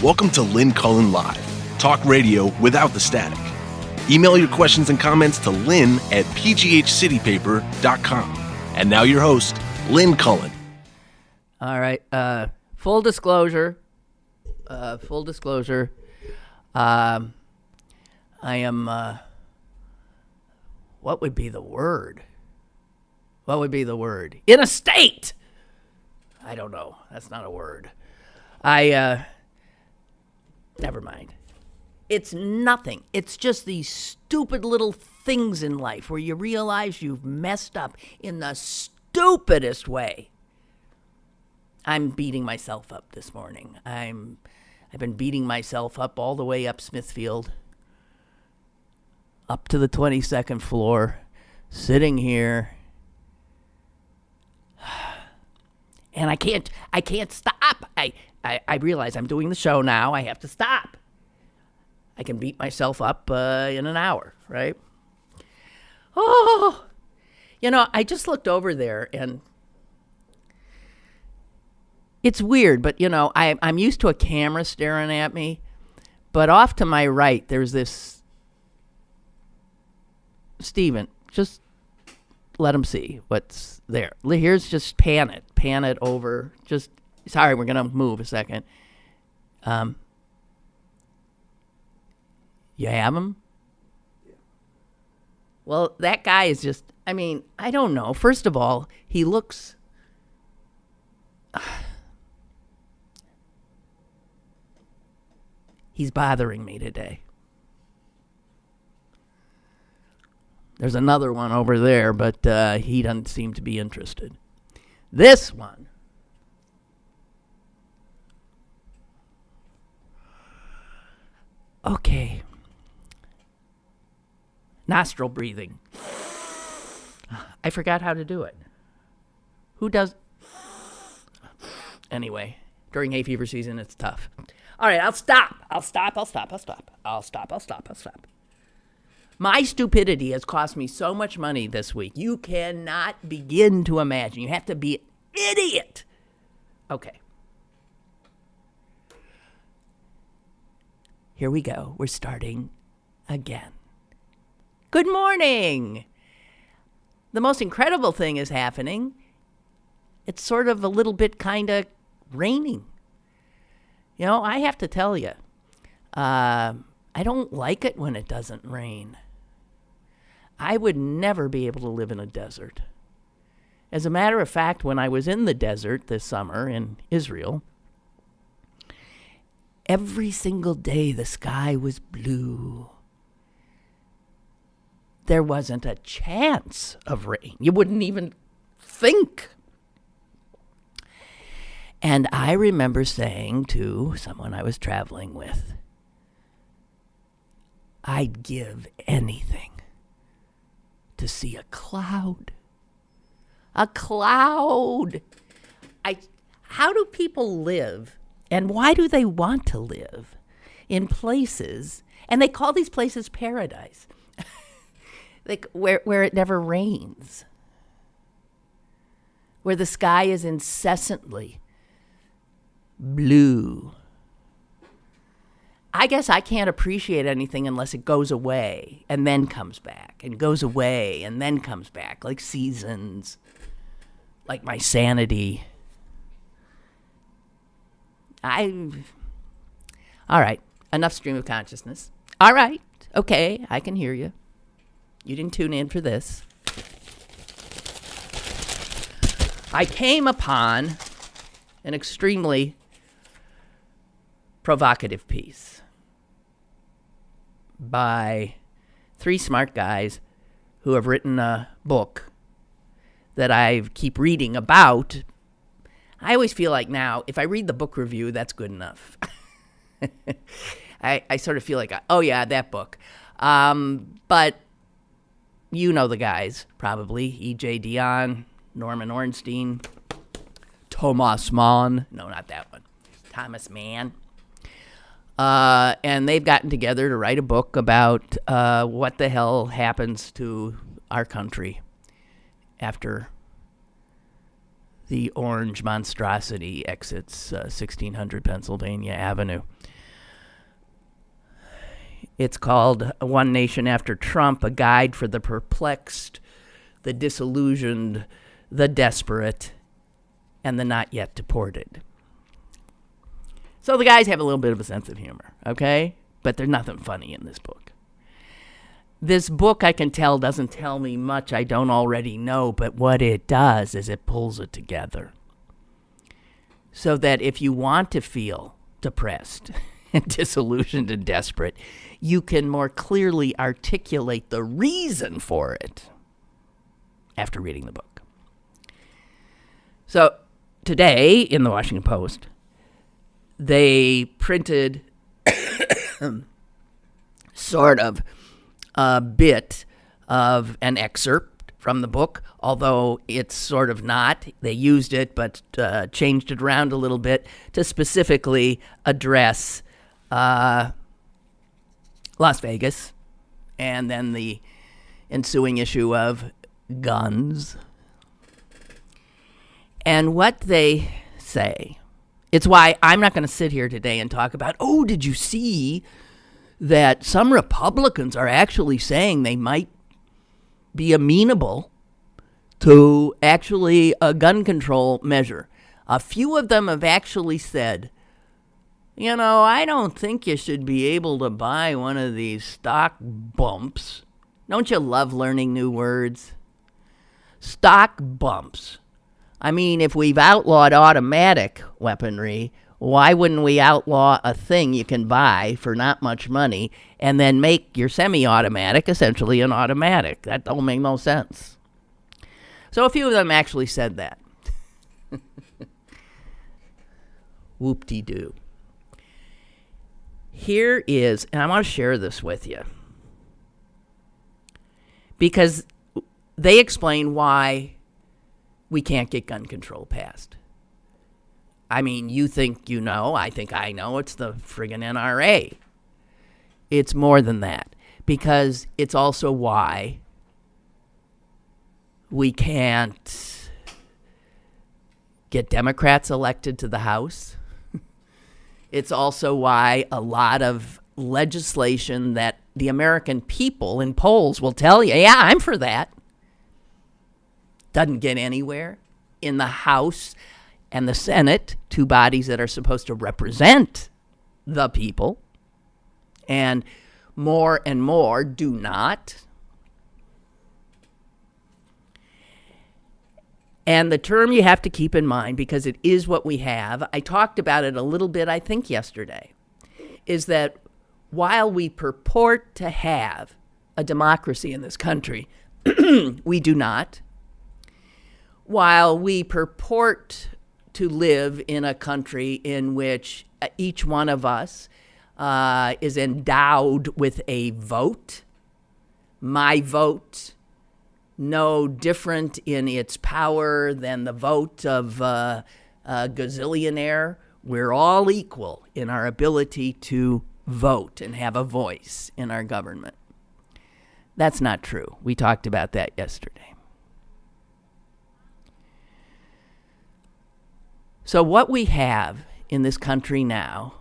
Welcome to Lynn Cullen Live, talk radio without the static. Email your questions and comments to lynn@pghcitypaper.com. And now your host, Lynn Cullen. All right. Full disclosure. I am, what would be the word? In a state. I don't know. That's not a word. Never mind. It's nothing. It's just these stupid little things in life where you realize you've messed up in the stupidest way. I'm beating myself up this morning. I've been beating myself up all the way up Smithfield, up to the 22nd floor, sitting here. And I can't stop. I realize I'm doing the show now. I have to stop. I can beat myself up in an hour, right? Oh, I just looked over there and it's weird, but I'm used to a camera staring at me, but off to my right, there's this Steven. Just let him see what's there. Here's just pan it over. Just, sorry, we're going to move a second. You have him? Well, that guy is just, I don't know. First of all, he looks, he's bothering me today. There's another one over there, but he doesn't seem to be interested. This one. Okay. Nostril breathing. I forgot how to do it. Who does? Anyway, during hay fever season, it's tough. All right, I'll stop. My stupidity has cost me so much money this week. You cannot begin to imagine. You have to be an idiot. Okay. Here we go. We're starting again. Good morning. The most incredible thing is happening. It's sort of a little bit kind of raining. I have to tell you, I don't like it when it doesn't rain. I would never be able to live in a desert. As a matter of fact, when I was in the desert this summer in Israel, every single day the sky was blue. There wasn't a chance of rain. You wouldn't even think. And I remember saying to someone I was traveling with, I'd give anything to see a cloud. A cloud. How do people live, and why do they want to live in places, and they call these places paradise, like where it never rains, where the sky is incessantly blue. I guess I can't appreciate anything unless it goes away and then comes back, and goes away and then comes back, like seasons, like my sanity. All right, enough stream of consciousness. All right, okay, I can hear you. You didn't tune in for this. I came upon an extremely provocative piece by three smart guys who have written a book that I keep reading about. I always feel like now, if I read the book review, that's good enough. I sort of feel like, oh yeah, that book. But you know the guys, probably. E.J. Dionne, Norman Ornstein, Thomas Mann. No, not that one. Thomas Mann. And they've gotten together to write a book about what the hell happens to our country after the orange monstrosity exits 1600 Pennsylvania Avenue. It's called One Nation After Trump, a guide for the perplexed, the disillusioned, the desperate, and the not yet deported. So the guys have a little bit of a sense of humor, okay? But there's nothing funny in this book. This book, I can tell, doesn't tell me much I don't already know, but what it does is it pulls it together. So that if you want to feel depressed and disillusioned and desperate, you can more clearly articulate the reason for it after reading the book. So today in the Washington Post, they printed sort of a bit of an excerpt from the book, although it's sort of not. They used it but changed it around a little bit to specifically address Las Vegas and then the ensuing issue of guns. And what they say, it's why I'm not going to sit here today and talk about, oh, did you see that some Republicans are actually saying they might be amenable to actually a gun control measure. A few of them have actually said, you know, I don't think you should be able to buy one of these stock bumps. Don't you love learning new words? Stock bumps. I mean, if we've outlawed automatic weaponry, why wouldn't we outlaw a thing you can buy for not much money and then make your semi-automatic essentially an automatic? That don't make no sense. So a few of them actually said that. Whoop-de-doo. Here is, and I want to share this with you, because they explain why we can't get gun control passed. I mean, you think you know, I think I know, it's the friggin' NRA. It's more than that, because it's also why we can't get Democrats elected to the House. It's also why a lot of legislation that the American people in polls will tell you, yeah, I'm for that, doesn't get anywhere in the House and the Senate, two bodies that are supposed to represent the people, and more do not. And the term you have to keep in mind, because it is what we have, I talked about it a little bit, I think, yesterday, is that while we purport to have a democracy in this country, we do not. While we purport to live in a country in which each one of us is endowed with a vote, my vote, no different in its power than the vote of a gazillionaire. We're all equal in our ability to vote and have a voice in our government. That's not true. We talked about that yesterday. So what we have in this country now,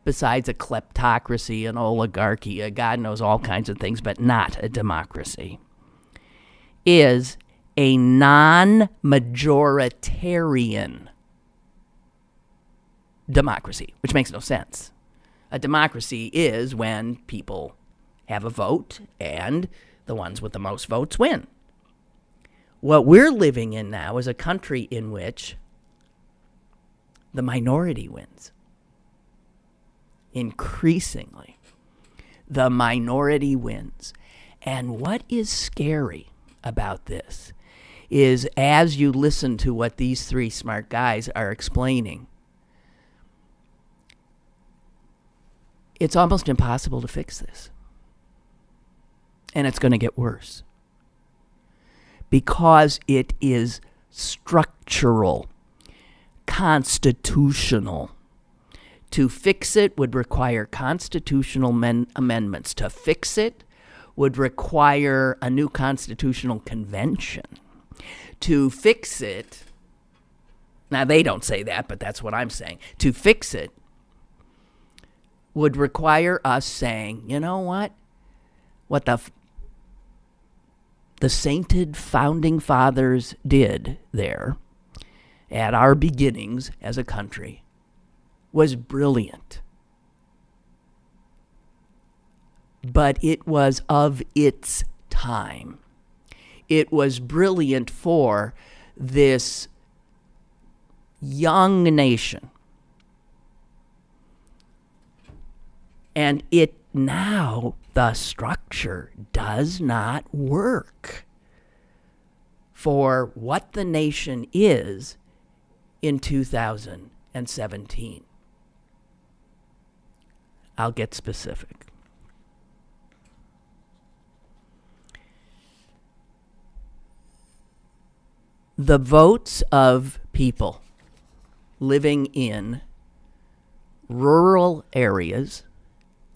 besides a kleptocracy, an oligarchy, God knows all kinds of things, but not a democracy, is a non-majoritarian democracy, which makes no sense. A democracy is when people have a vote and the ones with the most votes win. What we're living in now is a country in which the minority wins. Increasingly, the minority wins. And what is scary about this is, as you listen to what these three smart guys are explaining, it's almost impossible to fix this. And it's going to get worse. Because it is structural, constitutional. To fix it would require constitutional amendments. To fix it would require a new constitutional convention. To fix it Now, they don't say that, but that's what I'm saying. To fix it would require us saying, you know what? What the sainted founding fathers did there at our beginnings as a country was brilliant. But it was of its time. It was brilliant for this young nation. And it now, the structure does not work for what the nation is in 2017. I'll get specific. The votes of people living in rural areas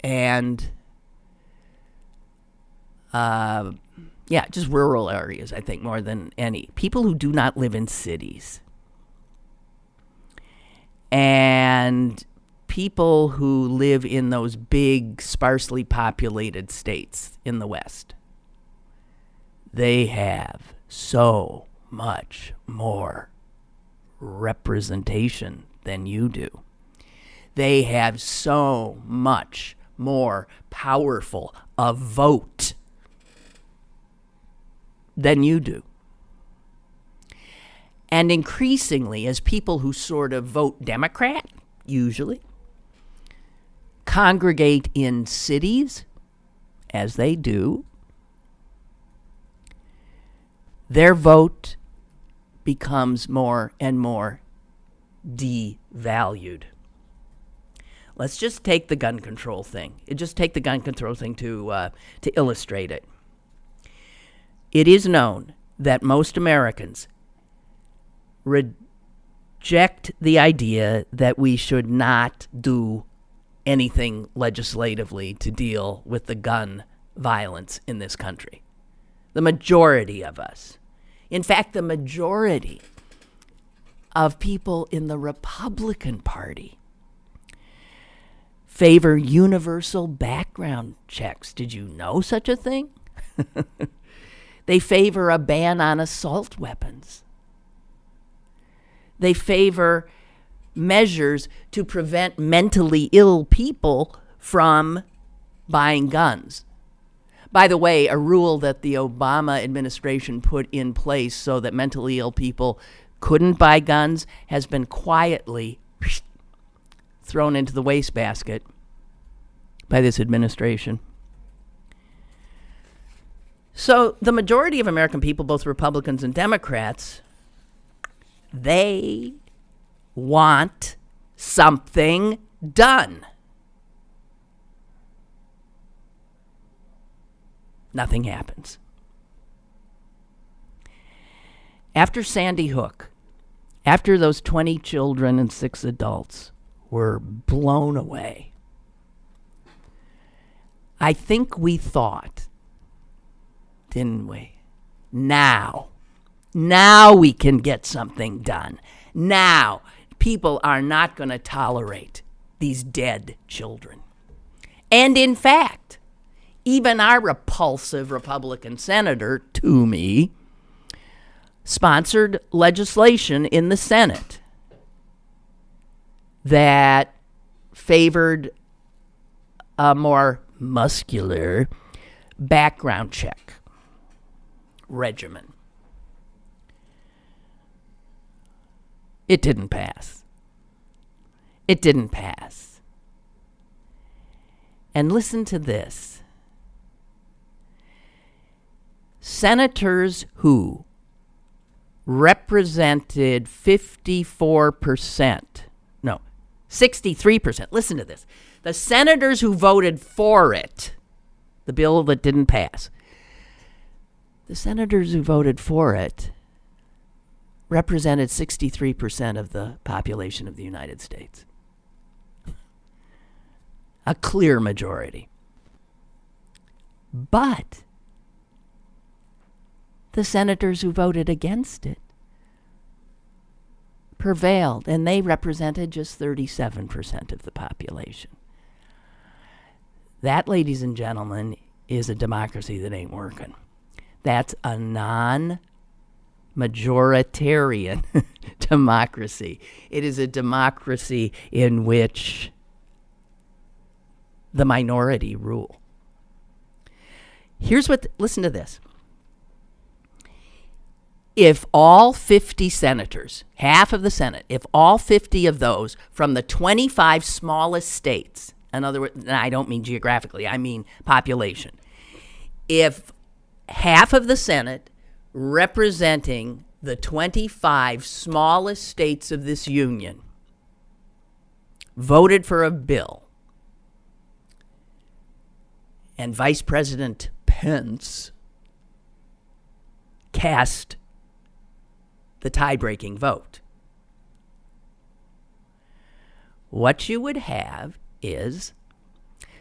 and just rural areas, I think, more than any. People who do not live in cities. And people who live in those big, sparsely populated states in the West. They have so much more representation than you do. They have so much more powerful a vote than you do. And increasingly, as people who sort of vote Democrat, usually, congregate in cities, as they do, their vote becomes more and more devalued. Let's just take the gun control thing. Just take the gun control thing to illustrate it. It is known that most Americans reject the idea that we should not do anything legislatively to deal with the gun violence in this country. The majority of us. In fact, the majority of people in the Republican Party favor universal background checks. Did you know such a thing? They favor a ban on assault weapons. They favor measures to prevent mentally ill people from buying guns. By the way, a rule that the Obama administration put in place so that mentally ill people couldn't buy guns has been quietly thrown into the wastebasket by this administration. So the majority of American people, both Republicans and Democrats, they want something done. Nothing happens. After Sandy Hook, after those 20 children and 6 adults were blown away, I think we thought, didn't we? Now we can get something done. Now, people are not going to tolerate these dead children. And in fact, even our repulsive Republican senator, Toomey, sponsored legislation in the Senate that favored a more muscular background check regimen. It didn't pass. It didn't pass. And listen to this. Senators who represented 63%. Listen to this. The senators who voted for it, the bill that didn't pass, the senators who voted for it represented 63% of the population of the United States. A clear majority. But the senators who voted against it prevailed, and they represented just 37% of the population. That, ladies and gentlemen, is a democracy that ain't working. That's a non-majoritarian democracy. It is a democracy in which the minority rule. Listen to this. If all 50 senators, half of the Senate, if all 50 of those from the 25 smallest states, in other words, I don't mean geographically, I mean population, if half of the Senate representing the 25 smallest states of this union voted for a bill, and Vice President Pence cast the tie-breaking vote, what you would have is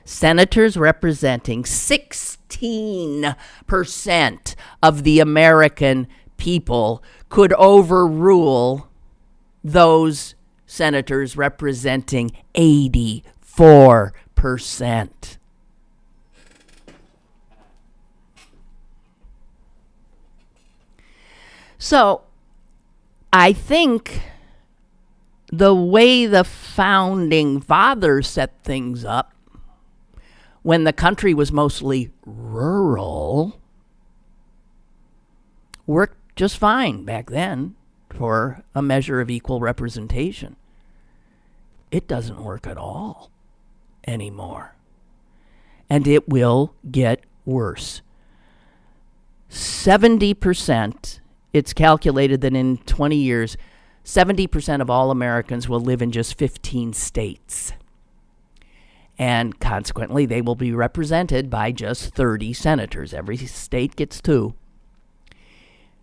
senators representing 16% of the American people could overrule those senators representing 84%. So, I think the way the founding fathers set things up, when the country was mostly rural, worked just fine back then for a measure of equal representation. It doesn't work at all anymore. And it will get worse. 70%, it's calculated that in 20 years, 70% of all Americans will live in just 15 states. And consequently, they will be represented by just 30 senators. Every state gets 2.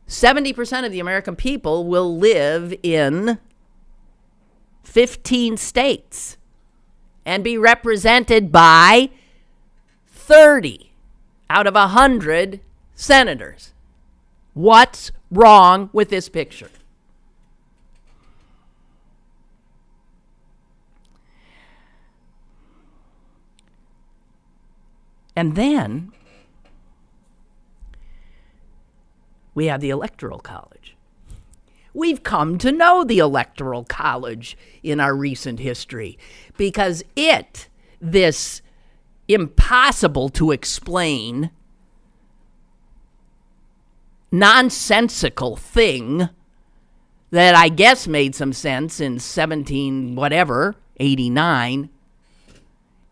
70% of the American people will live in 15 states and be represented by 30 out of 100 senators. What's wrong with this picture? And then we have the Electoral College. We've come to know the Electoral College in our recent history because this impossible to explain, nonsensical thing that I guess made some sense in 89,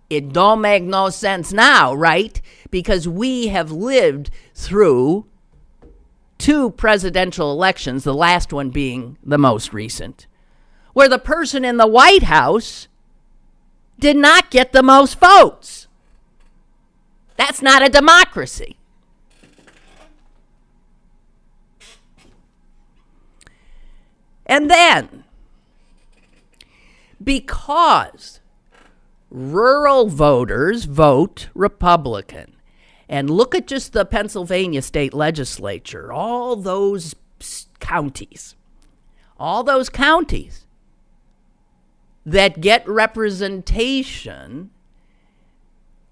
it don't make no sense now, right? Because we have lived through 2 presidential elections, the last one being the most recent, where the person in the White House did not get the most votes. That's not a democracy. And then, because rural voters vote Republican, and look at just the Pennsylvania state legislature, all those counties that get representation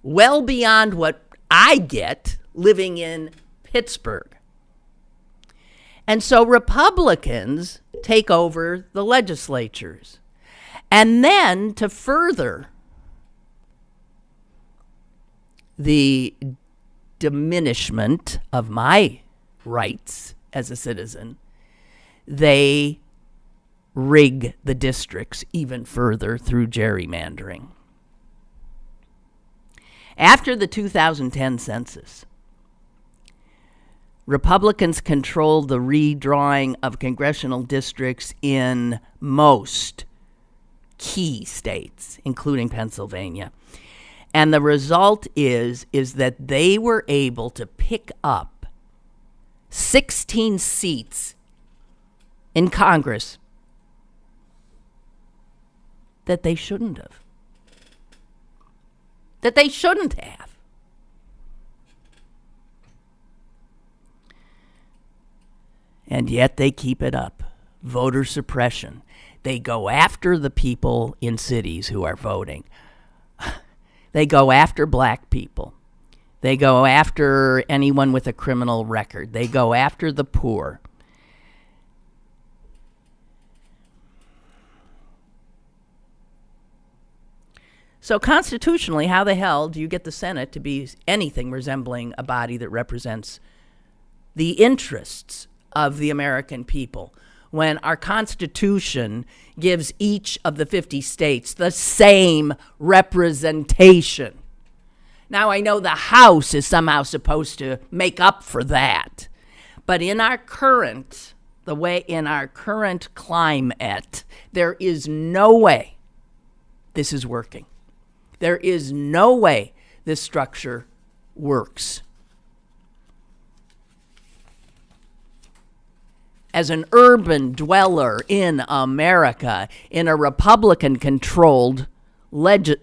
well beyond what I get living in Pittsburgh. And so Republicans take over the legislatures. And then to further the diminishment of my rights as a citizen, they rig the districts even further through gerrymandering. After the 2010 census, Republicans controlled the redrawing of congressional districts in most key states, including Pennsylvania. And the result is that they were able to pick up 16 seats in Congress that they shouldn't have. And yet they keep it up voter suppression. They go after the people in cities who are voting. They go after black people. They go after anyone with a criminal record. They go after the poor. So constitutionally, how the hell do you get the Senate to be anything resembling a body that represents the interests of the American people when our Constitution gives each of the 50 states the same representation? Now, I know the House is somehow supposed to make up for that, but in our current climate, there is no way this is working. There is no way this structure works. As an urban dweller in America, in a Republican-controlled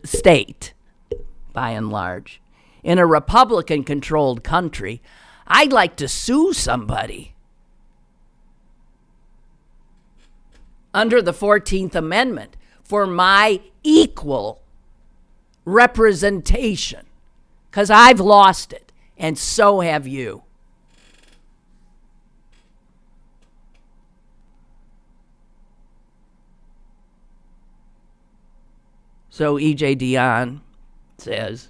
state, by and large, in a Republican-controlled country, I'd like to sue somebody under the 14th Amendment for my equal representation, because I've lost it, and so have you. So E.J. Dionne says,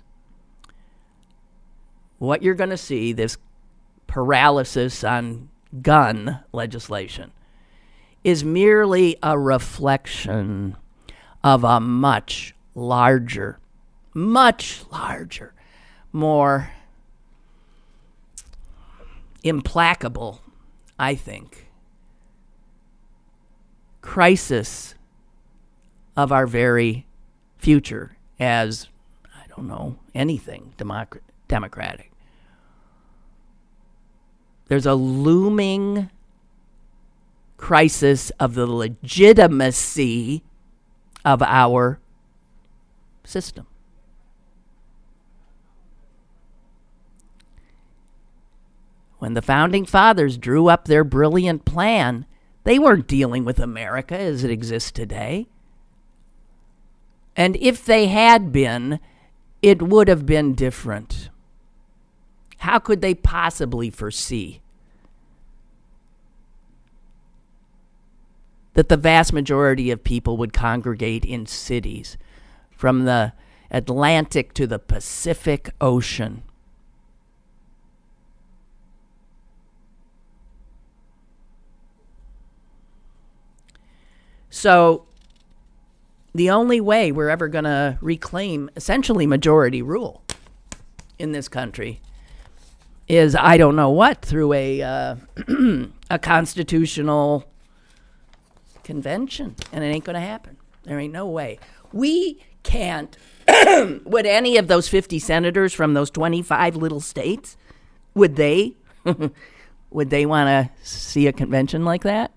what you're going to see, this paralysis on gun legislation, is merely a reflection of a much larger, more implacable, I think, crisis of our very future as, I don't know, anything democratic. There's a looming crisis of the legitimacy of our system. When the Founding Fathers drew up their brilliant plan, they weren't dealing with America as it exists today. And if they had been, it would have been different. How could they possibly foresee that the vast majority of people would congregate in cities from the Atlantic to the Pacific Ocean? So the only way we're ever going to reclaim essentially majority rule in this country is, I don't know what, through a constitutional convention. And it ain't going to happen. There ain't no way. We can't. Would any of those 50 senators from those 25 little states, would they want to see a convention like that?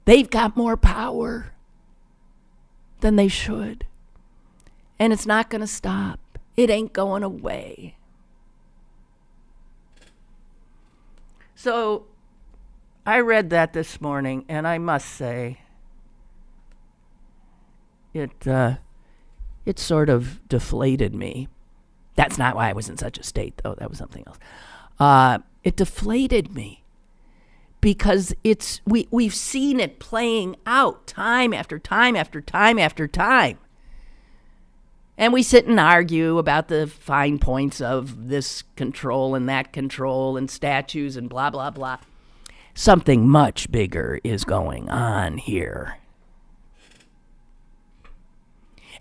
They've got more power than they should. And it's not going to stop. It ain't going away. So I read that this morning, and I must say, it sort of deflated me. That's not why I was in such a state, though. That was something else. It deflated me. Because we've seen it playing out time after time after time after time. And we sit and argue about the fine points of this control and that control and statutes and blah, blah, blah. Something much bigger is going on here.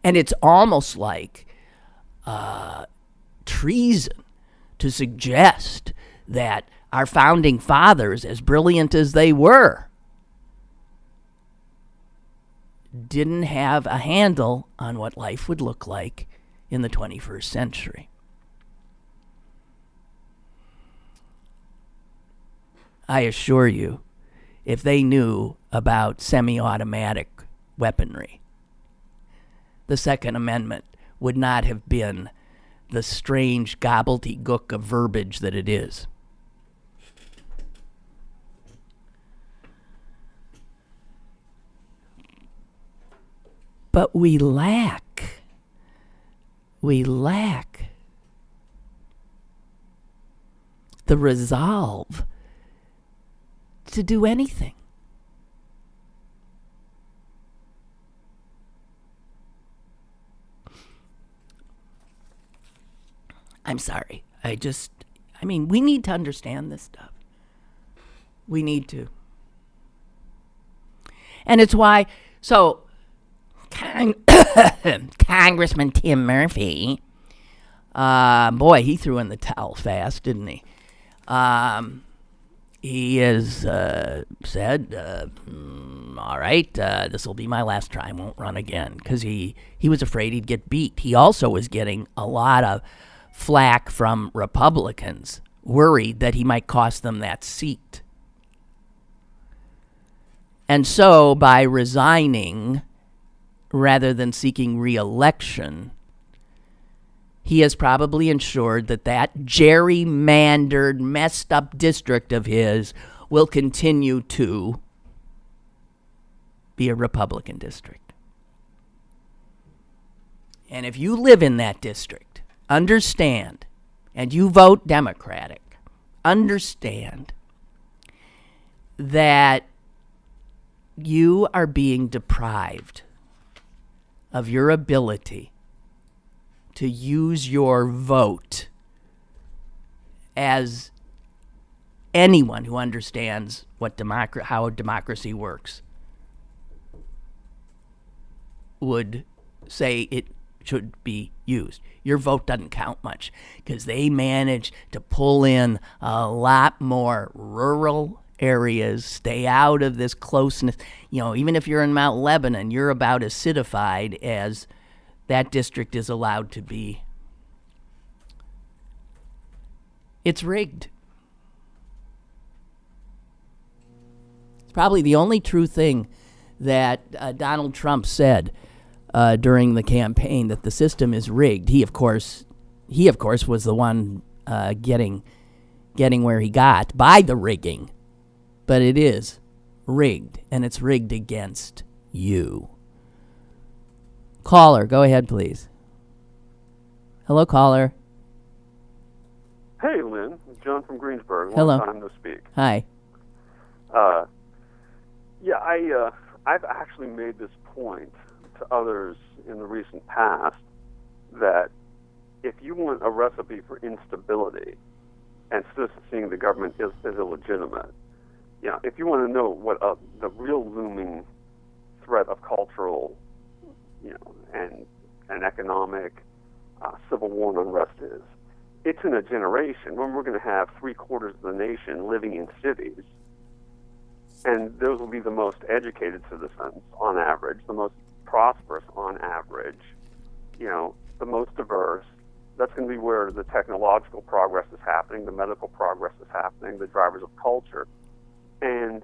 And it's almost like treason to suggest that our founding fathers, as brilliant as they were, didn't have a handle on what life would look like in the 21st century. I assure you, if they knew about semi-automatic weaponry, the Second Amendment would not have been the strange gobbledygook of verbiage that it is. But we lack the resolve to do anything. I'm sorry. We need to understand this stuff. We need to. And it's why, Congressman Tim Murphy, boy, he threw in the towel fast, didn't he? He has said, all right, this will be my last try, I won't run again, because he was afraid he'd get beat. He also was getting a lot of flack from Republicans, worried that he might cost them that seat. And so by resigning rather than seeking re-election, he has probably ensured that gerrymandered, messed up district of his will continue to be a Republican district. And if you live in that district, understand, and you vote Democratic, understand that you are being deprived of your ability to use your vote as anyone who understands how democracy works would say it should be used. Your vote doesn't count much because they manage to pull in a lot more rural areas, stay out of this closeness. Even if you're in Mount Lebanon, you're about as citified as that district is allowed to be. It's rigged. It's probably the only true thing that Donald Trump said during the campaign, that the system is rigged. He of course was the one getting where he got by the rigging. But it is rigged, and it's rigged against you. Caller, go ahead, please. Hello, caller. Hey, Lynn. John from Greensburg. Hello. Long time no speak. Hi. I've actually made this point to others in the recent past that if you want a recipe for instability and still seeing the government is illegitimate, if you want to know what the real looming threat of cultural, and economic civil war and unrest is, it's in a generation when we're going to have 3/4 of the nation living in cities, and those will be the most educated citizens on average, the most prosperous on average, the most diverse. That's going to be where the technological progress is happening, the medical progress is happening, the drivers of culture. And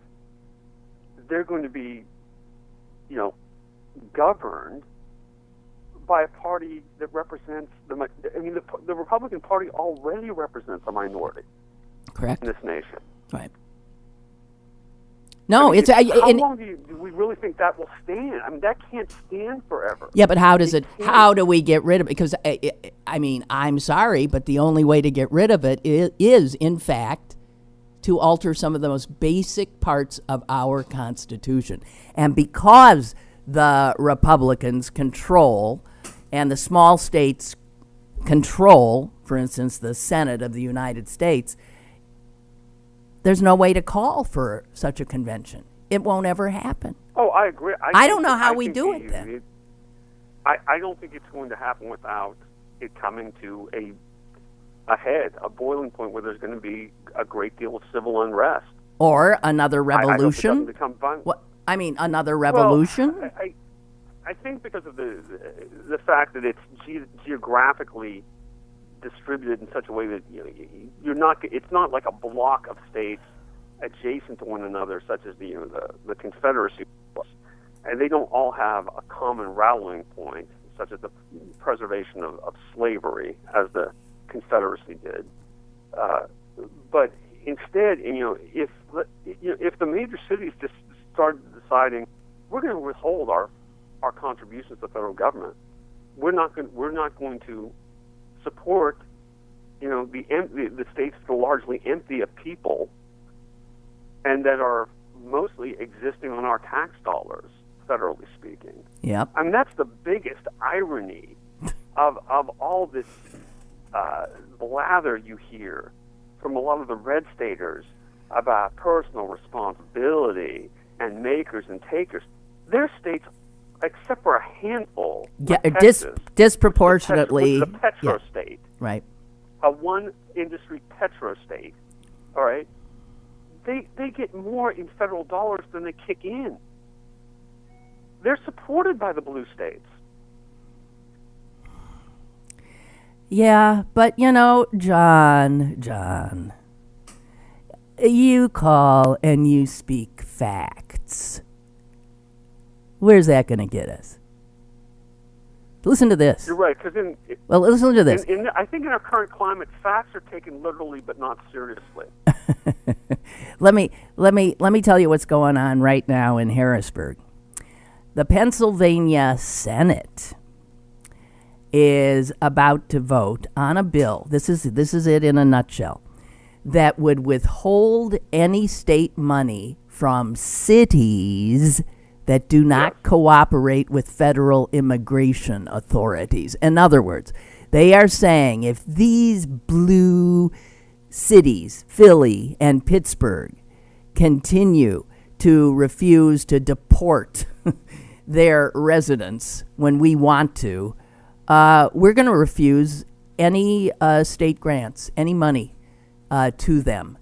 they're going to be, governed by a party that represents the Republican Party already represents a minority. Correct. In this nation. Right. No, how long do we really think that will stand? That can't stand forever. Yeah, but how do we get rid of it? Because, I'm sorry, but the only way to get rid of it is in fact, to alter some of the most basic parts of our Constitution. And because the Republicans control and the small states control, for instance, the Senate of the United States, there's no way to call for such a convention. It won't ever happen. Oh, I agree. I don't know how we do it then. I don't think it's going to happen without it coming to a boiling point where there's going to be a great deal of civil unrest. Or another revolution. I hope it doesn't become violent. Another revolution? Well, I think because of the fact that it's geographically distributed in such a way that it's not like a block of states adjacent to one another, such as the Confederacy was, and they don't all have a common rallying point, such as the preservation of slavery, as the Confederacy did. But instead, if the major cities just started deciding we're going to withhold our our contributions to the federal government. We're not going to support, the states that are largely empty of people and that are mostly existing on our tax dollars, federally speaking. Yep. I mean, that's the biggest irony of all this blather you hear from a lot of the red staters about personal responsibility and makers and takers. Their states, except for a handful, Texas, disproportionately, which is a petro state, right? A one industry petro state. All right, they get more in federal dollars than they kick in. They're supported by the blue states. Yeah, but John, you call and you speak facts. Where's that going to get us? Listen to this. You're right, because listen to this. I think in our current climate, facts are taken literally but not seriously. Let me tell you what's going on right now in Harrisburg. The Pennsylvania Senate is about to vote on a bill. This is it in a nutshell. That would withhold any state money from cities that do not cooperate with federal immigration authorities. In other words, they are saying if these blue cities, Philly and Pittsburgh, continue to refuse to deport their residents when we want to, we're going to refuse any state grants, any money to them.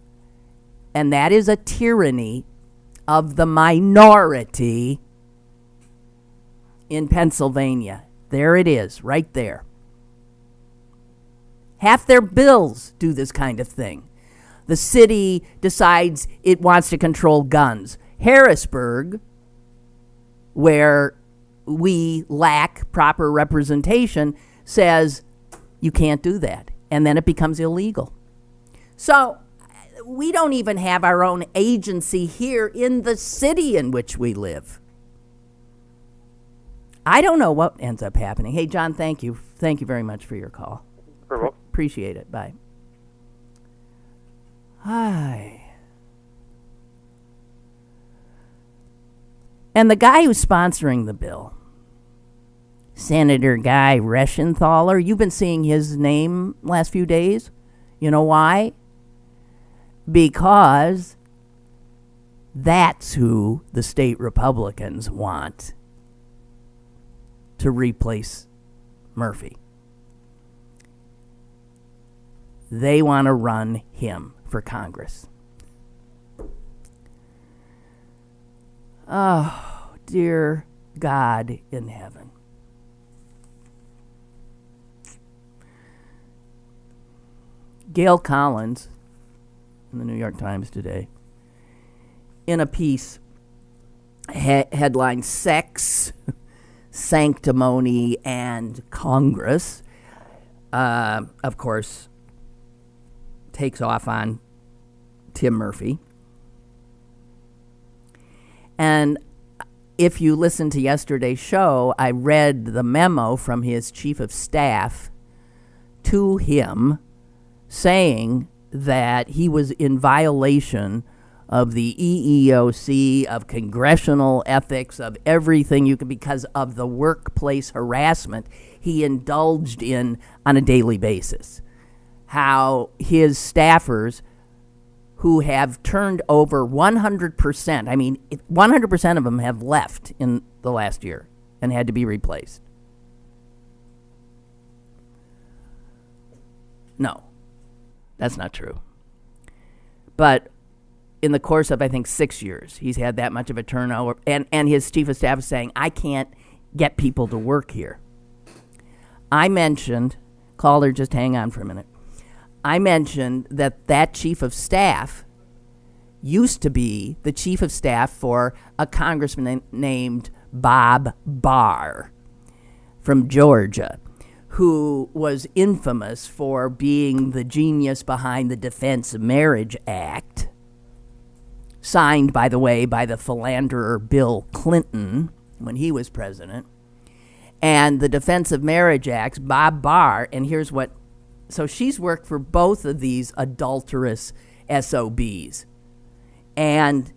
And that is a tyranny of the minority in Pennsylvania. There it is, right there. Half their bills do this kind of thing. The city decides it wants to control guns. Harrisburg, where we lack proper representation, says you can't do that. And then it becomes illegal. So we don't even have our own agency here in the city in which we live. I don't know what ends up happening. Hey, John, thank you. Thank you very much for your call. Very well. Appreciate it. Bye. Hi. And the guy who's sponsoring the bill, Senator Guy Reschenthaler, you've been seeing his name last few days. You know why? Because that's who the state Republicans want to replace Murphy. They want to run him for Congress. Oh, dear God in heaven. Gail Collins in the New York Times today, in a piece, headline Sex, Sanctimony, and Congress, of course, takes off on Tim Murphy. And if you listened to yesterday's show, I read the memo from his chief of staff to him saying that he was in violation of the EEOC, of congressional ethics, of everything you could, because of the workplace harassment he indulged in on a daily basis. How his staffers, who have turned over 100%, I mean, 100% of them have left in the last year and had to be replaced. No, that's not true. But in the course of, I think, 6 years, he's had that much of a turnover. And his chief of staff is saying, I can't get people to work here. I mentioned, caller, just hang on for a minute. I mentioned that chief of staff used to be the chief of staff for a congressman named Bob Barr from Georgia, who was infamous for being the genius behind the Defense Marriage Act, signed, by the way, by the philanderer Bill Clinton when he was president. and the Defense of Marriage Act, Bob Barr, and here's what, so she's worked for both of these adulterous SOBs. And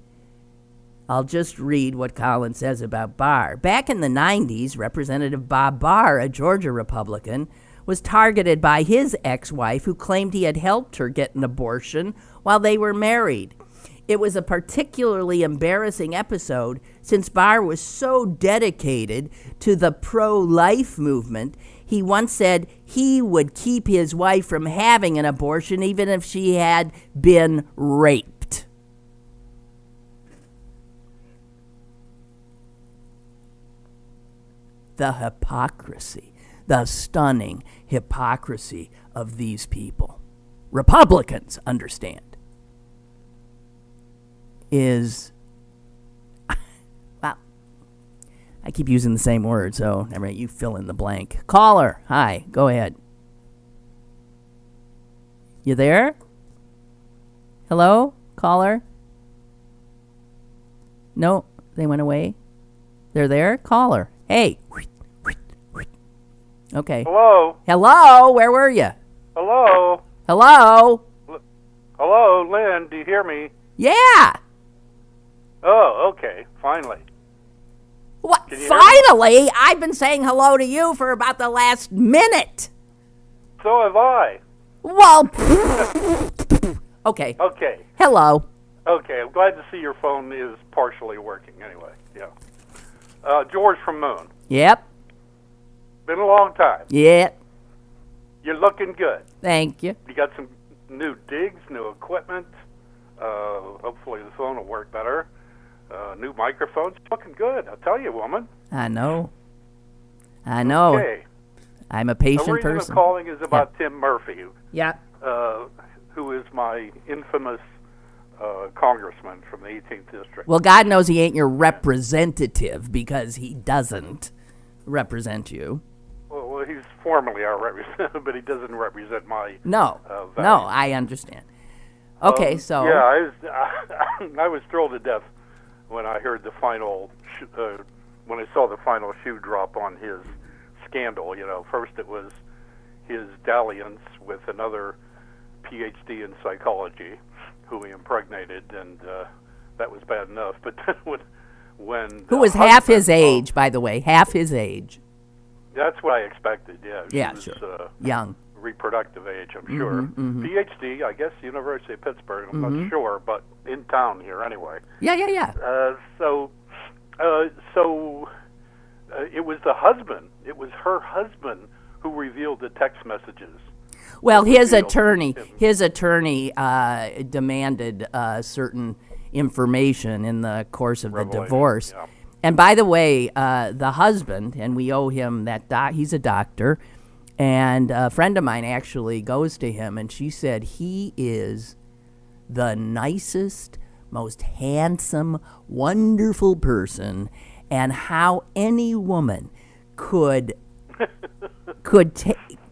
I'll just read what Cullen says about Barr. Back in the 90s, Representative Bob Barr, a Georgia Republican, was targeted by his ex-wife who claimed he had helped her get an abortion while they were married. It was a particularly embarrassing episode since Barr was so dedicated to the pro-life movement. He once said he would keep his wife from having an abortion even if she had been raped. The hypocrisy, the stunning hypocrisy of these people, Republicans understand, is, well, I keep using the same word, so never mind, you fill in the blank. Caller, hi, go ahead. You there? Hello, caller? No, they went away. They're there? Caller, hey. Okay. Hello? Hello, where were you? Hello? Hello? Hello, Lynn, do you hear me? Yeah. Oh, okay, finally. What? Can you hear Finally? I've been saying hello to you for about the last minute. So have I. Well, okay. Okay, Hello. okay, I'm glad to see your phone is partially working anyway, yeah. George from Moon. Yep. Been a long time. Yep. You're looking good. Thank you. You got some new digs, new equipment. Hopefully the phone will work better. New microphones. Looking good, I'll tell you, woman. I know. Okay. I'm a The patient reason person. I'm calling is about Tim Murphy, Yeah. who is my infamous congressman from the 18th district. Well, God knows he ain't your representative because he doesn't represent you. Well, he's formally our representative, but he doesn't represent my No. values. No, I understand. Okay, so. Yeah, I was thrilled to death when I heard the final, when I saw the final shoe drop on his scandal. You know, first it was his dalliance with another PhD in psychology, who he impregnated, and that was bad enough. But then when Who was half his age, by the way, half his age. That's what I expected. Yeah, she Yeah, was, sure. Young. reproductive age, I'm sure. PhD, I guess, University of Pittsburgh. I'm not sure, but in town here anyway. Yeah. So it was the husband. It was her husband who revealed the text messages. Well, his revealed attorney demanded certain information in the course of the Revelation, divorce. yeah. And by the way, the husband, and we owe him that he's a doctor, and a friend of mine actually goes to him, and she said he is the nicest, most handsome, wonderful person, and how any woman could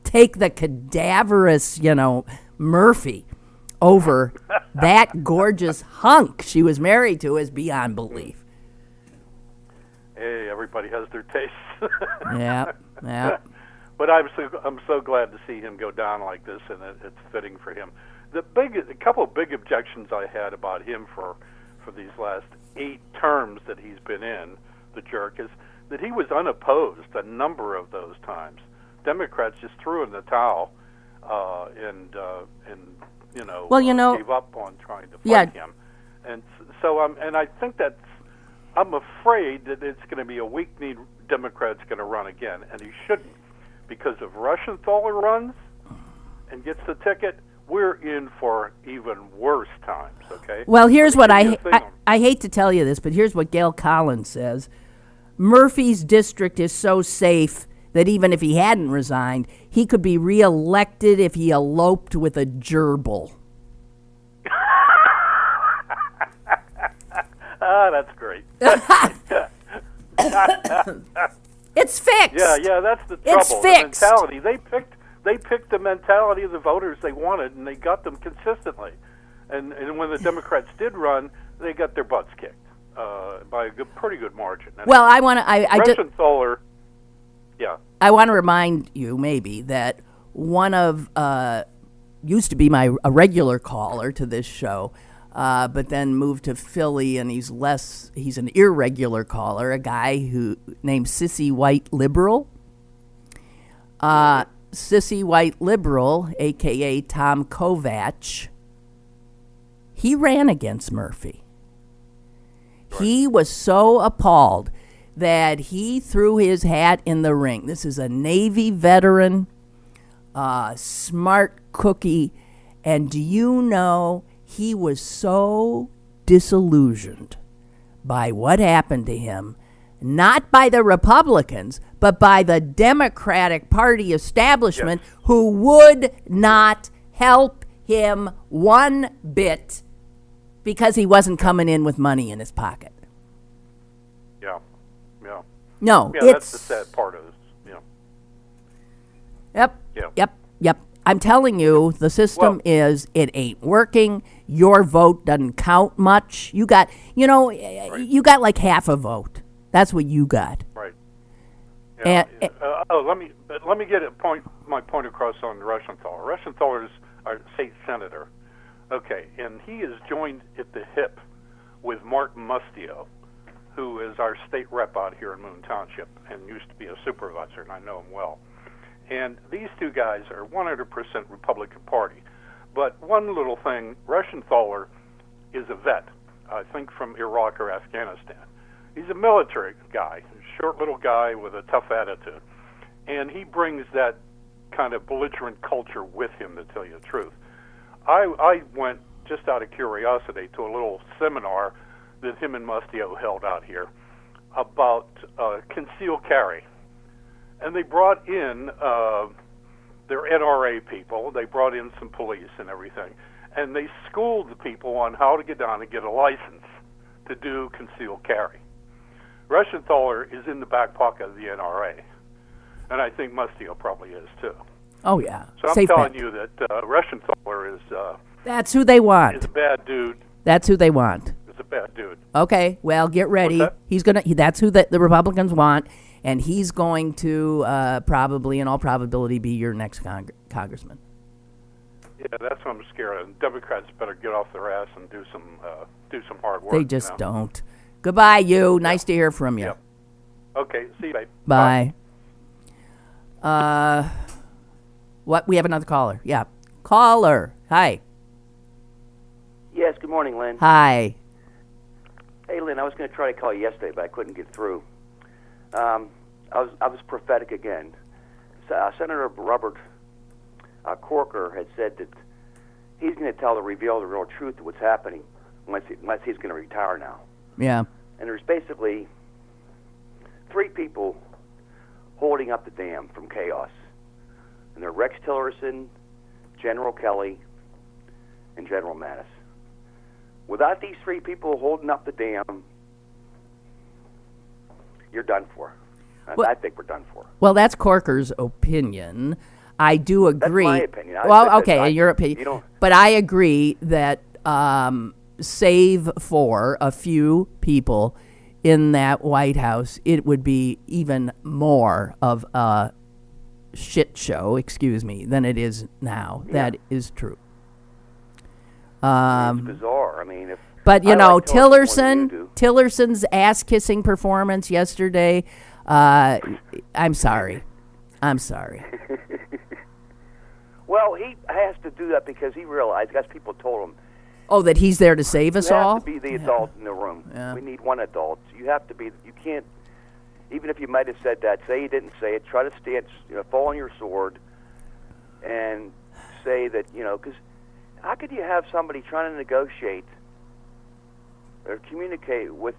take the cadaverous, Murphy over that gorgeous hunk she was married to is beyond belief. Hey, everybody has their tastes. Yeah. But I'm so glad to see him go down like this, and it's fitting for him. A couple of big objections I had about him for these last 8 terms that he's been in, the jerk, is that he was unopposed a number of those times. Democrats just threw in the towel and gave up on trying to fight him. And so I think I'm afraid that it's going to be a weak-kneed Democrat's going to run again, and he shouldn't, because if Rushenthaler runs and gets the ticket, we're in for even worse times, okay? Well, here's what I hate to tell you this, but here's what Gail Collins says. Murphy's district is so safe that even if he hadn't resigned, he could be reelected if he eloped with a gerbil. That's great. It's fixed. Yeah, that's the trouble. It's fixed. The mentality. They picked the mentality of the voters they wanted, and they got them consistently. And when the Democrats did run, they got their butts kicked by a pretty good margin. And well, I want to. Rushenthaler, I want to remind you maybe that one of used to be a regular caller to this show, but then moved to Philly, and he's an irregular caller, a guy who named Sissy White Liberal. Sissy White Liberal, a.k.a. Tom Kovacs, he ran against Murphy. Right. He was so appalled that he threw his hat in the ring. This is a Navy veteran, smart cookie, and do you know he was so disillusioned by what happened to him, not by the Republicans, but by the Democratic Party establishment, who would not help him one bit because he wasn't coming in with money in his pocket. No, that's the sad part of this. Yep. I'm telling you, the system it ain't working. Your vote doesn't count much. You got like half a vote. That's what you got. Right. Yeah. Let me get my point across on Rushenthaler. Rushenthaler is our state senator. Okay, and he is joined at the hip with Martin Mustio, who is our state rep out here in Moon Township and used to be a supervisor, and I know him well. And these two guys are 100% Republican Party. But one little thing, Rushenthaler is a vet, I think from Iraq or Afghanistan. He's a military guy, a short little guy with a tough attitude. And he brings that kind of belligerent culture with him, to tell you the truth. I went, just out of curiosity, to a little seminar that him and Mustio held out here about concealed carry. And they brought in their NRA people. They brought in some police and everything. And they schooled the people on how to get down and get a license to do concealed carry. Rushenthaler is in the back pocket of the NRA. And I think Mustio probably is, too. Oh, yeah. So I'm telling you that Rushenthaler is... that's who they want. Is a bad dude. That's who they want. Is a bad dude. Okay, well, get ready. What's that? That's who the Republicans want, and he's going to probably, in all probability, be your next congressman. Yeah, that's what I'm scared of. Democrats better get off their ass and do some hard work. They just don't. Goodbye, you. Nice to hear from you. Yep. Okay, see you, babe. Bye. What? We have another caller. Yeah. Caller. Hi. Yes, good morning, Lynn. Hi. Hey, Lynn, I was going to try to call you yesterday, but I couldn't get through. I was prophetic again. Senator Robert Corker had said that he's going to reveal the real truth of what's happening unless he's going to retire now. Yeah. And there's basically three people holding up the dam from chaos. And they're Rex Tillerson, General Kelly, and General Mattis. Without these three people holding up the dam, you're done for. I think we're done for. Well, that's Corker's opinion. I do agree. That's my opinion. In your opinion. But I agree that save for a few people in that White House, it would be even more of a shit show, than it is now. Yeah. That is true. It's bizarre. I mean, Tillerson's ass-kissing performance yesterday, I'm sorry. Well, he has to do that because he realized, because people told him. Oh, that he's there to save us all? You have to be the adult in the room. Yeah. We need one adult. You have to be. You can't. Even if you might have said that, say you didn't say it. Try to stand, fall on your sword, and say that because how could you have somebody trying to negotiate or communicate with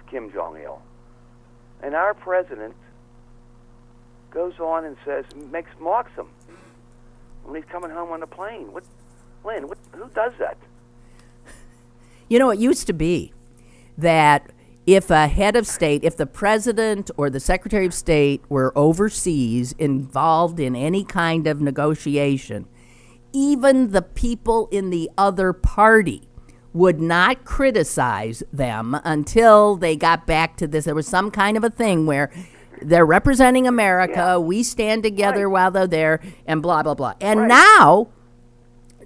Kim Jong-il, and our president goes on and mocks him when he's coming home on the plane? Lynn, who does that? It used to be that if a head of state, if the president or the secretary of state were overseas involved in any kind of negotiation, even the people in the other party would not criticize them until they got back to this. There was some kind of a thing where They're representing America. Yeah. We stand together Right. while they're there, and blah, blah, blah. And Right. now,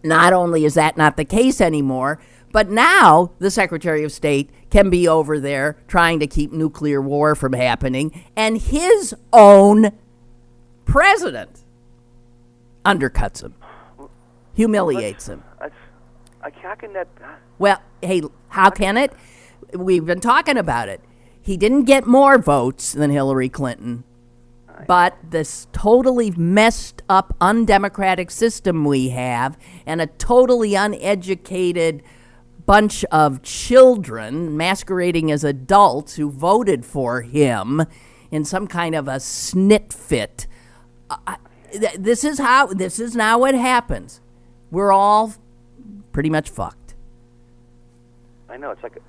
not only is that not the case anymore, but now the Secretary of State can be over there trying to keep nuclear war from happening, and his own president undercuts him, humiliates him. How can that? Well, hey, how can it? We've been talking about it. He didn't get more votes than Hillary Clinton, but this totally messed up, undemocratic system we have, and a totally uneducated bunch of children masquerading as adults who voted for him in some kind of a snit fit. This is now what happens. We're all pretty much fucked. I know it's like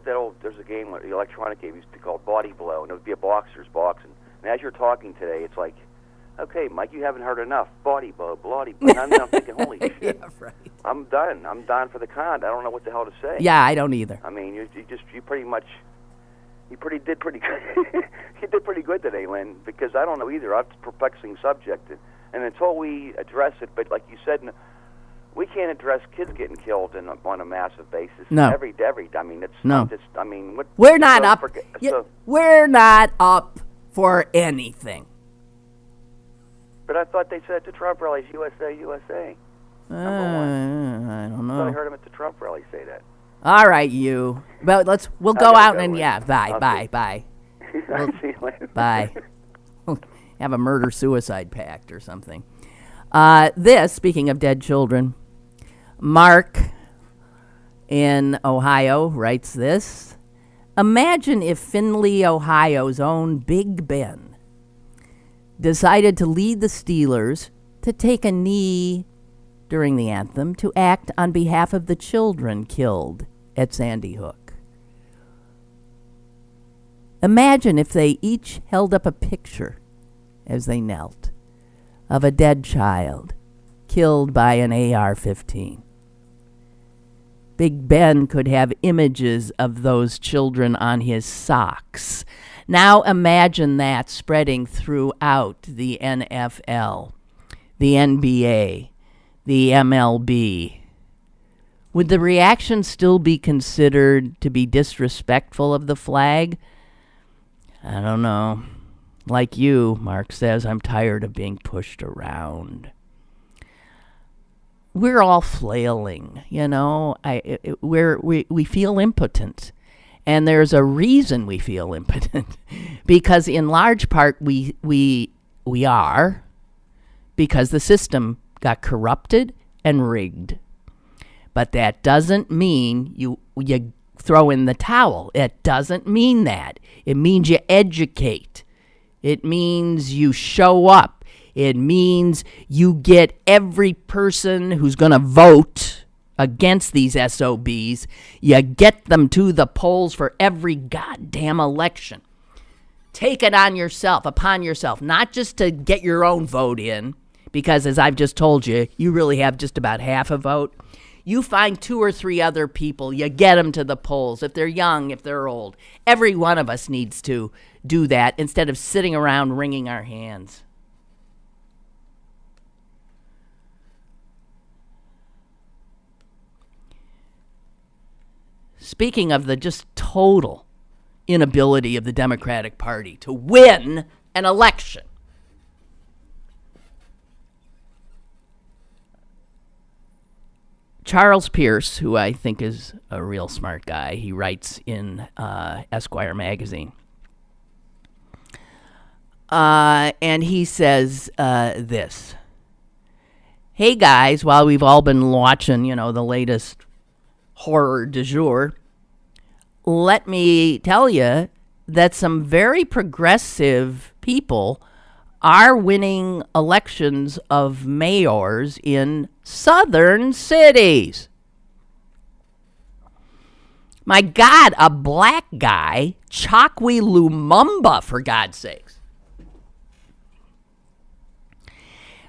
that old. There's a game, the electronic game used to be called Body Blow, and it would be a boxer's box. And as you're talking today, it's like, okay, Mike, you haven't heard enough. Body blow, bloody blow. And I'm thinking, holy shit. Yeah, right. I'm done. I'm done for the con. I don't know what the hell to say. Yeah, I don't either. I mean, you pretty much, did pretty good. You did pretty good today, Lynn, because I don't know either. It's a perplexing subject, and until we address it, but like you said, we can't address kids getting killed on a massive basis. No. Every. I mean, it's no. just. I mean, what? We're not up. We're not up for anything. But I thought they said to Trump rallies, USA, USA. I don't I thought I know. heard him at the Trump rally say that. All right, you. But we'll go gotta out go, and Lynn. yeah, bye. I'll see you later. Bye. Have a murder-suicide pact or something. Speaking of dead children, Mark in Ohio writes this. Imagine if Findlay, Ohio's own Big Ben decided to lead the Steelers to take a knee during the anthem to act on behalf of the children killed at Sandy Hook. Imagine if they each held up a picture as they knelt of a dead child killed by an AR-15. Big Ben could have images of those children on his socks. Now imagine that spreading throughout the NFL, the NBA, the MLB. Would the reaction still be considered to be disrespectful of the flag? I don't know. Like you, Mark says, I'm tired of being pushed around. We're all flailing, you know. We feel impotent. And there's a reason we feel impotent. Because in large part we are, because the system got corrupted and rigged. But that doesn't mean you throw in the towel. It doesn't mean that. It means you educate. It means you show up. It means you get every person who's going to vote against these SOBs, you get them to the polls for every goddamn election. Take it on yourself, upon yourself, not just to get your own vote in, because as I've just told you, you really have just about half a vote. You find 2 or 3 other people, you get them to the polls, if they're young, if they're old. Every one of us needs to do that instead of sitting around wringing our hands. Speaking of the just total inability of the Democratic Party to win an election, Charles Pierce, who I think is a real smart guy, he writes in Esquire magazine. And he says this. Hey guys, while we've all been watching, the latest horror du jour, let me tell you that some very progressive people are winning elections of mayors in southern cities. My God, a black guy, Chokwe Lumumba, for God's sakes,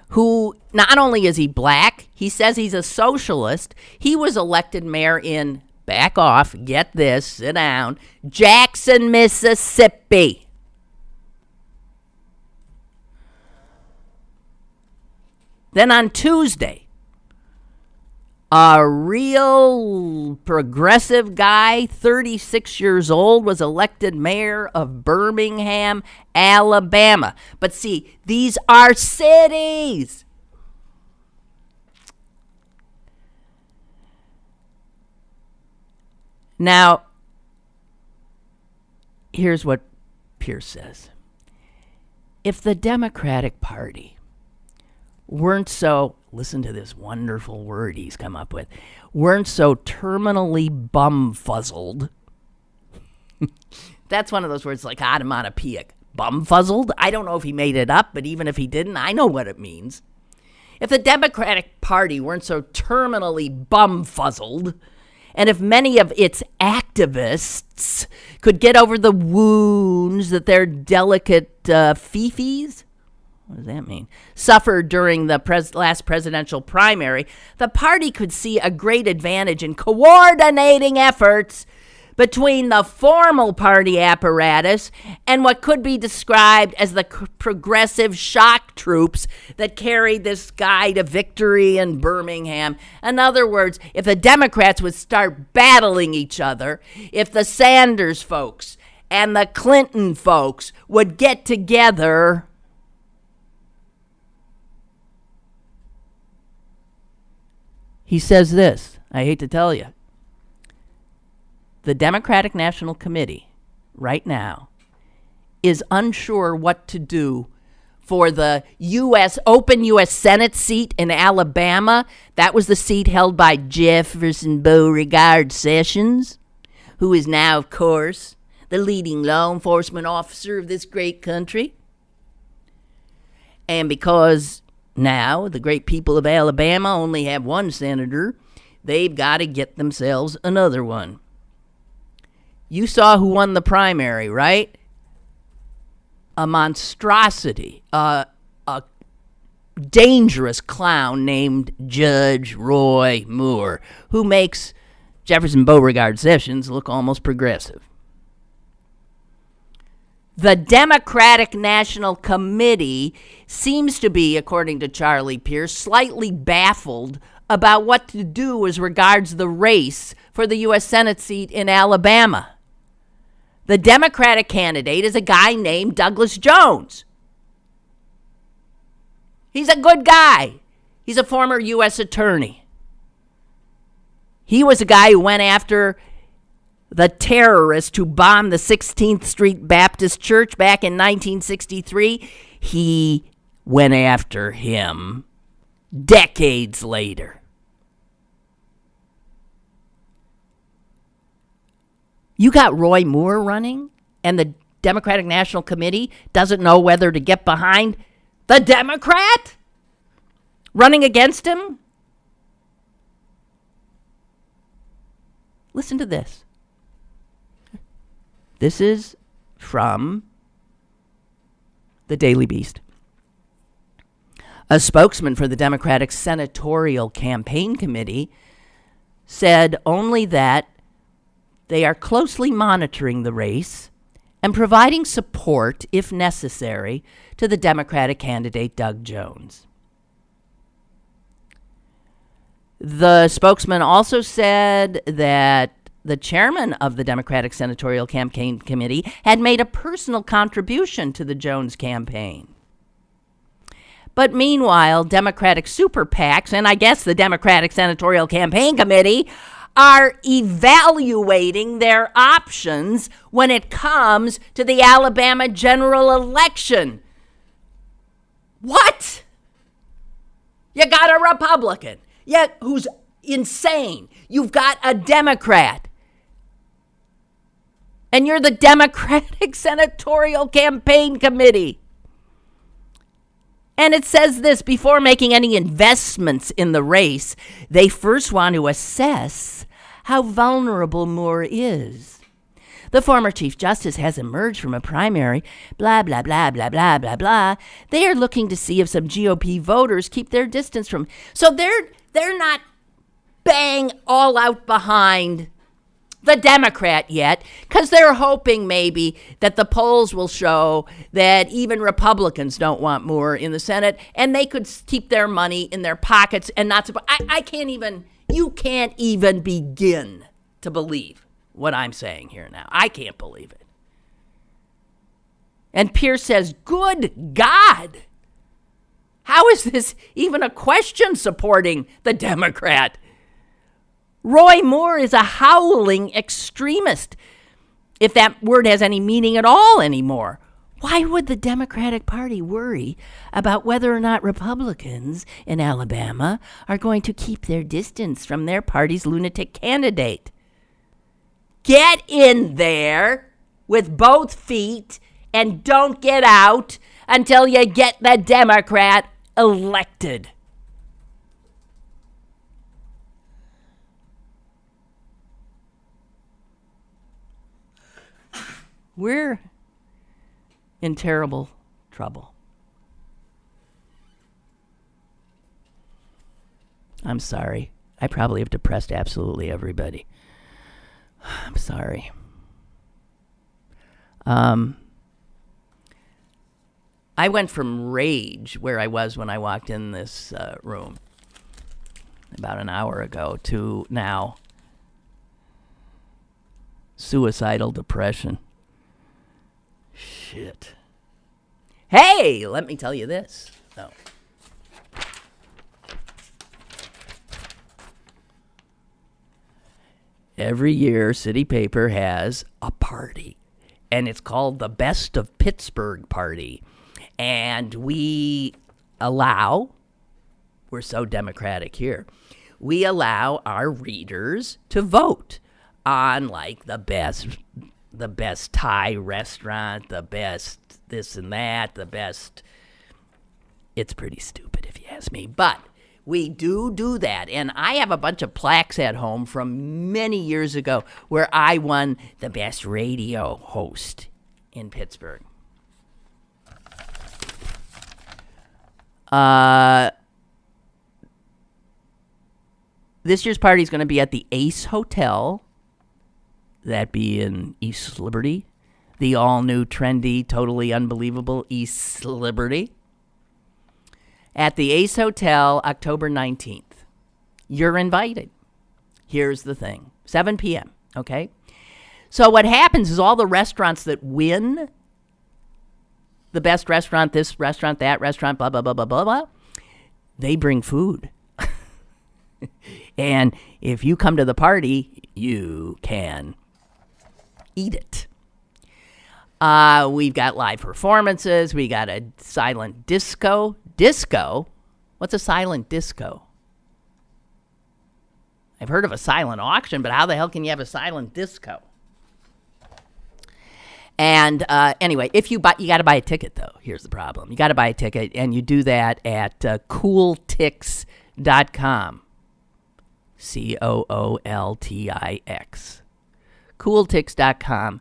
who not only is he black, he says he's a socialist. He was elected mayor in, back off, get this, sit down, Jackson, Mississippi. Then on Tuesday, a real progressive guy, 36 years old, was elected mayor of Birmingham, Alabama. But see, these are cities. Now, here's what Pierce says. If the Democratic Party weren't so, listen to this wonderful word he's come up with, weren't so terminally bumfuzzled. That's one of those words like onomatopoeic. Bumfuzzled? I don't know if he made it up, but even if he didn't, I know what it means. If the Democratic Party weren't so terminally bumfuzzled, and if many of its activists could get over the wounds that their delicate fifis, what does that mean, suffered during the last presidential primary, the party could see a great advantage in coordinating efforts between the formal party apparatus and what could be described as the progressive shock troops that carried this guy to victory in Birmingham. In other words, if the Democrats would start battling each other, if the Sanders folks and the Clinton folks would get together, he says this, I hate to tell you. The Democratic National Committee right now is unsure what to do for the open U.S. Senate seat in Alabama. That was the seat held by Jefferson Beauregard Sessions, who is now, of course, the leading law enforcement officer of this great country. And because now the great people of Alabama only have one senator, they've got to get themselves another one. You saw who won the primary, right? A monstrosity, a dangerous clown named Judge Roy Moore, who makes Jefferson Beauregard Sessions look almost progressive. The Democratic National Committee seems to be, according to Charlie Pierce, slightly baffled about what to do as regards the race for the U.S. Senate seat in Alabama. The Democratic candidate is a guy named Douglas Jones. He's a good guy. He's a former U.S. attorney. He was a guy who went after the terrorist who bombed the 16th Street Baptist Church back in 1963. He went after him decades later. You got Roy Moore running, and the Democratic National Committee doesn't know whether to get behind the Democrat running against him? Listen to this. This is from the Daily Beast. A spokesman for the Democratic Senatorial Campaign Committee said only that they are closely monitoring the race and providing support, if necessary, to the Democratic candidate Doug Jones. The spokesman also said that the chairman of the Democratic Senatorial Campaign Committee had made a personal contribution to the Jones campaign. But meanwhile, Democratic super PACs, and I guess the Democratic Senatorial Campaign Committee, are evaluating their options when it comes to the Alabama general election. What? You got a Republican, who's insane. You've got a Democrat. And you're the Democratic Senatorial Campaign Committee. And it says this: before making any investments in the race, they first want to assess how vulnerable Moore is. The former Chief Justice has emerged from a primary, blah, blah, blah, blah, blah, blah, blah. They are looking to see if some GOP voters keep their distance from. So they're not bang all out behind the Democrat yet, because they're hoping maybe that the polls will show that even Republicans don't want more in the Senate, and they could keep their money in their pockets and not support. You can't even begin to believe what I'm saying here now. I can't believe it. And Pierce says, good God, how is this even a question supporting the Democrat? Roy Moore is a howling extremist, if that word has any meaning at all anymore. Why would the Democratic Party worry about whether or not Republicans in Alabama are going to keep their distance from their party's lunatic candidate? Get in there with both feet and don't get out until you get the Democrat elected. We're in terrible trouble. I'm sorry. I probably have depressed absolutely everybody. I'm sorry. I went from rage, where I was when I walked in this room about an hour ago, to now suicidal depression. Shit. Hey, let me tell you this. No. Every year, City Paper has a party, and it's called the Best of Pittsburgh Party. And we're so democratic here, we allow our readers to vote on, like, the best Thai restaurant, the best this and that, the best. It's pretty stupid if you ask me, but we do that. And I have a bunch of plaques at home from many years ago where I won the best radio host in Pittsburgh. This year's party is going to be at the Ace Hotel. That be in East Liberty. The all-new, trendy, totally unbelievable East Liberty. At the Ace Hotel, October 19th. You're invited. Here's the thing. 7 p.m., okay? So what happens is all the restaurants that win the best restaurant, this restaurant, that restaurant, blah, blah, blah, blah, blah, blah, they bring food. And if you come to the party, you can eat it. We've got live performances. We got a silent disco. Disco? What's a silent disco? I've heard of a silent auction, but how the hell can you have a silent disco? And anyway, if you buy, you got to buy a ticket, though. Here's the problem. You got to buy a ticket, and you do that at cooltix.com. COOLTIX. Cooltix.com.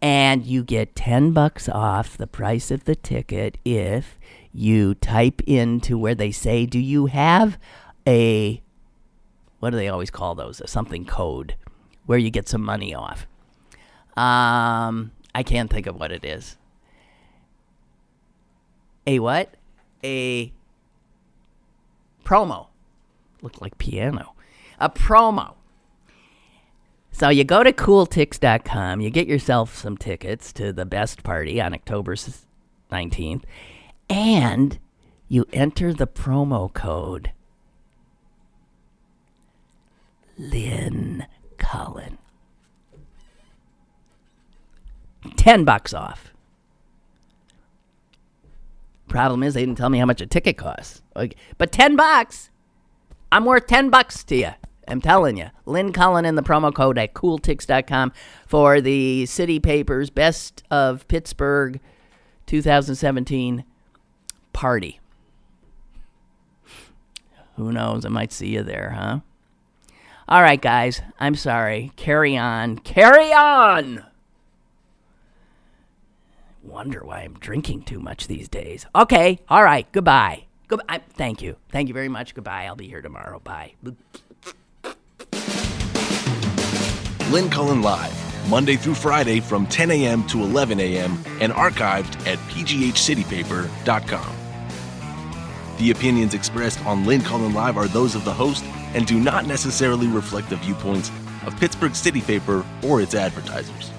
And you get $10 off the price of the ticket if you type into where they say, do you have a, what do they always call those? A something code where you get some money off. I can't think of what it is. A what? A promo. Looked like piano. A promo. So you go to cooltix.com, you get yourself some tickets to the best party on October 19th, and you enter the promo code Lynn Cullen. $10 off. Problem is, they didn't tell me how much a ticket costs. But $10, I'm worth $10 to you. I'm telling you. Lynn Cullen in the promo code at cooltix.com for the City Paper's Best of Pittsburgh 2017 party. Who knows? I might see you there, huh? All right, guys. I'm sorry. Carry on. Carry on! Wonder why I'm drinking too much these days. Okay. All right. Goodbye. Goodbye. Thank you. Thank you very much. Goodbye. I'll be here tomorrow. Bye. Lynn Cullen Live, Monday through Friday from 10 a.m. to 11 a.m. and archived at pghcitypaper.com. The opinions expressed on Lynn Cullen Live are those of the host and do not necessarily reflect the viewpoints of Pittsburgh City Paper or its advertisers.